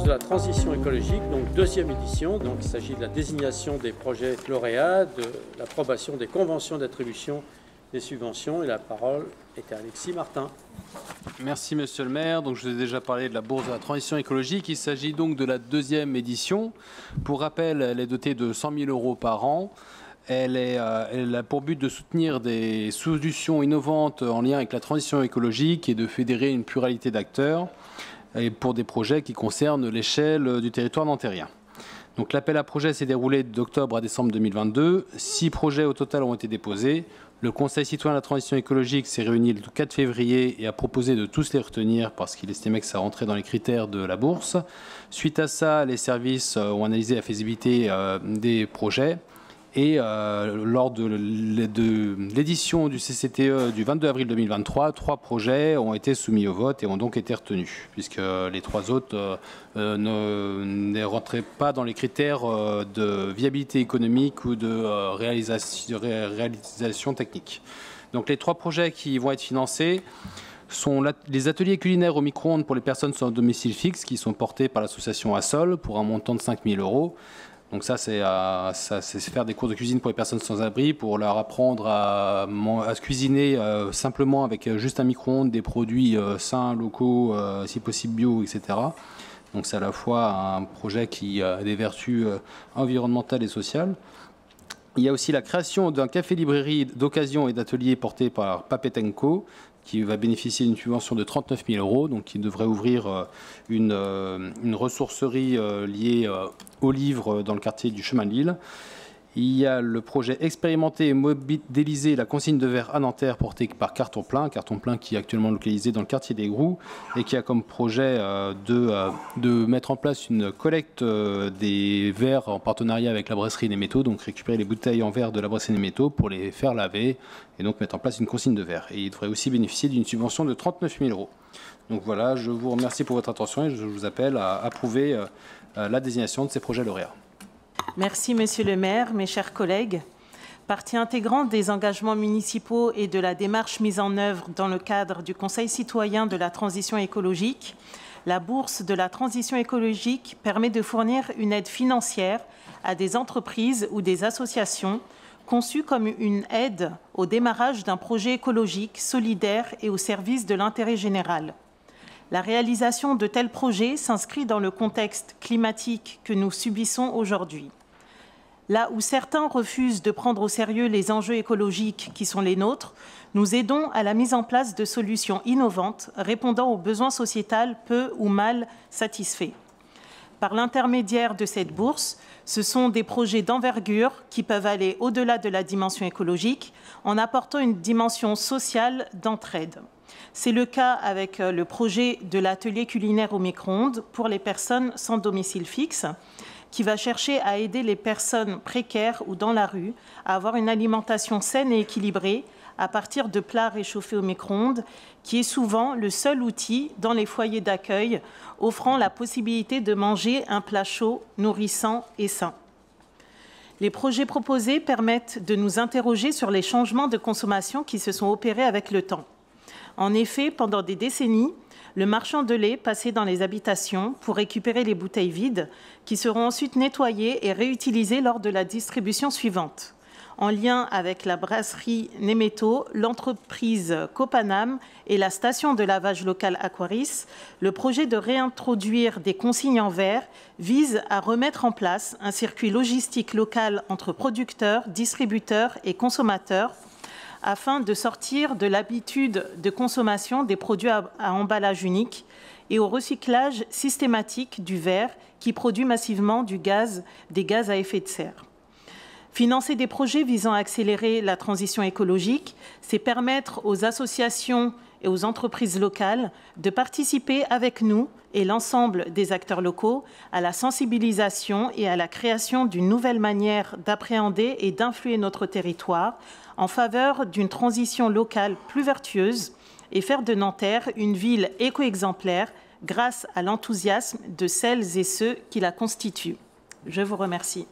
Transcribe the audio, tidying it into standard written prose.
de la transition écologique, donc deuxième édition. Donc il s'agit de la désignation des projets lauréats, de l'approbation des conventions d'attribution des subventions. Et la parole est à Alexis Martin. Merci Monsieur le maire. Donc, je vous ai déjà parlé de la bourse de la transition écologique. Il s'agit donc de la deuxième édition. Pour rappel, elle est dotée de 100 000 € par an. Elle a pour but de soutenir des solutions innovantes en lien avec la transition écologique et de fédérer une pluralité d'acteurs pour des projets qui concernent l'échelle du territoire nantérien. Donc, l'appel à projets s'est déroulé d'octobre à décembre 2022. 6 projets au total ont été déposés. Le Conseil citoyen de la transition écologique s'est réuni le 4 février et a proposé de tous les retenir parce qu'il estimait que ça rentrait dans les critères de la bourse. Suite à ça, les services ont analysé la faisabilité des projets. Et lors de l'édition du CCTE du 22 avril 2023, 3 projets ont été soumis au vote et ont donc été retenus, puisque les 3 autres ne rentraient pas dans les critères de viabilité économique ou de réalisation technique. Donc les 3 projets qui vont être financés sont les ateliers culinaires au micro-ondes pour les personnes sans domicile fixe, qui sont portés par l'association Assol pour un montant de 5 000 €. Donc ça, c'est faire des cours de cuisine pour les personnes sans abri, pour leur apprendre à se cuisiner simplement avec juste un micro-ondes, des produits sains, locaux, si possible bio, etc. Donc c'est à la fois un projet qui a des vertus environnementales et sociales. Il y a aussi la création d'un café-librairie d'occasion et d'atelier porté par Papetenco, qui va bénéficier d'une subvention de 39 000 €, donc qui devrait ouvrir une ressourcerie liée aux livres dans le quartier du Chemin de Lille. Il y a le projet expérimenter et modéliser la consigne de verre à Nanterre porté par Carton Plein qui est actuellement localisé dans le quartier des Groux et qui a comme projet de mettre en place une collecte des verres en partenariat avec la brasserie des métaux, donc récupérer les bouteilles en verre de la brasserie des métaux pour les faire laver et donc mettre en place une consigne de verre. Et il devrait aussi bénéficier d'une subvention de 39 000 €. Donc voilà, je vous remercie pour votre attention et je vous appelle à approuver la désignation de ces projets lauréats. Merci, Monsieur le maire, mes chers collègues. Partie intégrante des engagements municipaux et de la démarche mise en œuvre dans le cadre du Conseil citoyen de la transition écologique, la bourse de la transition écologique permet de fournir une aide financière à des entreprises ou des associations conçue comme une aide au démarrage d'un projet écologique, solidaire et au service de l'intérêt général. La réalisation de tels projets s'inscrit dans le contexte climatique que nous subissons aujourd'hui. Là où certains refusent de prendre au sérieux les enjeux écologiques qui sont les nôtres, nous aidons à la mise en place de solutions innovantes répondant aux besoins sociétals peu ou mal satisfaits. Par l'intermédiaire de cette bourse, ce sont des projets d'envergure qui peuvent aller au-delà de la dimension écologique en apportant une dimension sociale d'entraide. C'est le cas avec le projet de l'atelier culinaire au micro-ondes pour les personnes sans domicile fixe, qui va chercher à aider les personnes précaires ou dans la rue à avoir une alimentation saine et équilibrée à partir de plats réchauffés au micro-ondes, qui est souvent le seul outil dans les foyers d'accueil offrant la possibilité de manger un plat chaud, nourrissant et sain. Les projets proposés permettent de nous interroger sur les changements de consommation qui se sont opérés avec le temps. En effet, pendant des décennies, le marchand de lait passait dans les habitations pour récupérer les bouteilles vides qui seront ensuite nettoyées et réutilisées lors de la distribution suivante. En lien avec la brasserie Nemetto, l'entreprise Copanam et la station de lavage locale Aquaris, le projet de réintroduire des consignes en verre vise à remettre en place un circuit logistique local entre producteurs, distributeurs et consommateurs afin de sortir de l'habitude de consommation des produits à emballage unique et au recyclage systématique du verre qui produit massivement des gaz à effet de serre. Financer des projets visant à accélérer la transition écologique, c'est permettre aux associations et aux entreprises locales de participer avec nous et l'ensemble des acteurs locaux à la sensibilisation et à la création d'une nouvelle manière d'appréhender et d'influer notre territoire en faveur d'une transition locale plus vertueuse et faire de Nanterre une ville éco-exemplaire grâce à l'enthousiasme de celles et ceux qui la constituent. Je vous remercie.